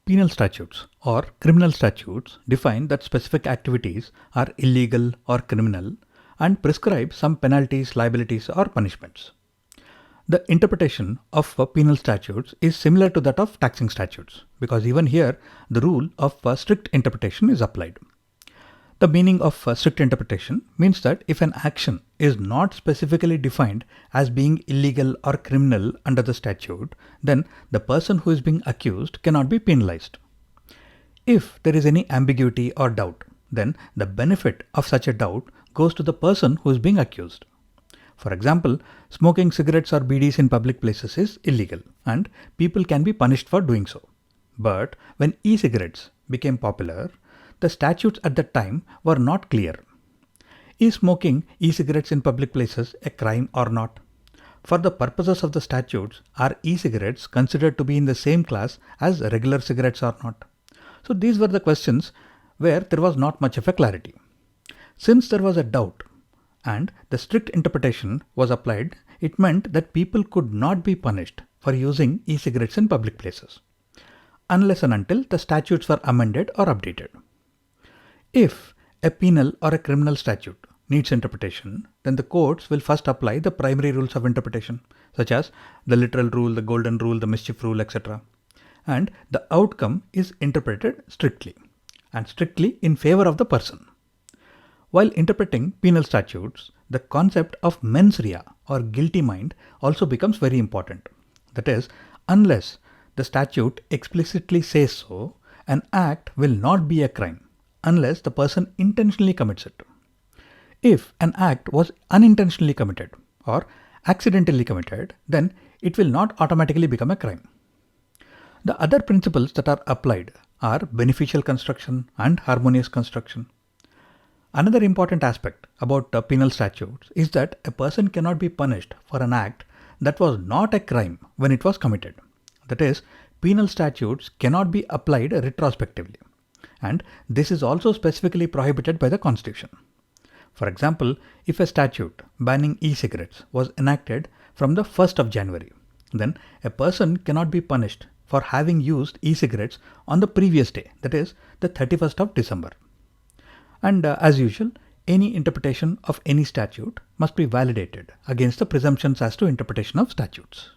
Penal statutes or criminal statutes define that specific activities are illegal or criminal and prescribe some penalties, liabilities, or punishments. The interpretation of penal statutes is similar to that of taxing statutes because even here the rule of strict interpretation is applied. The meaning of strict interpretation means that if an action is not specifically defined as being illegal or criminal under the statute, then the person who is being accused cannot be penalized. If there is any ambiguity or doubt, then the benefit of such a doubt goes to the person who is being accused. For example, smoking cigarettes or beedis in public places is illegal and people can be punished for doing so. But when e-cigarettes became popular, the statutes at that time were not clear. Is smoking e-cigarettes in public places a crime or not? For the purposes of the statutes, are e-cigarettes considered to be in the same class as regular cigarettes or not? So these were the questions where there was not much of a clarity. Since there was a doubt and the strict interpretation was applied, it meant that people could not be punished for using e-cigarettes in public places, unless and until the statutes were amended or updated. If a penal or a criminal statute needs interpretation, then the courts will first apply the primary rules of interpretation, such as the literal rule, the golden rule, the mischief rule, etc. And the outcome is interpreted strictly and strictly in favor of the person. While interpreting penal statutes, the concept of mens rea or guilty mind also becomes very important. That is, unless the statute explicitly says so, an act will not be a crime unless the person intentionally commits it. If an act was unintentionally committed or accidentally committed, then it will not automatically become a crime. The other principles that are applied are beneficial construction and harmonious construction. Another important aspect about penal statutes is that a person cannot be punished for an act that was not a crime when it was committed. That is, penal statutes cannot be applied retrospectively. And this is also specifically prohibited by the Constitution. For example, if a statute banning e-cigarettes was enacted from the 1st of January, then a person cannot be punished for having used e-cigarettes on the previous day, that is, the 31st of December. And as usual, any interpretation of any statute must be validated against the presumptions as to interpretation of statutes.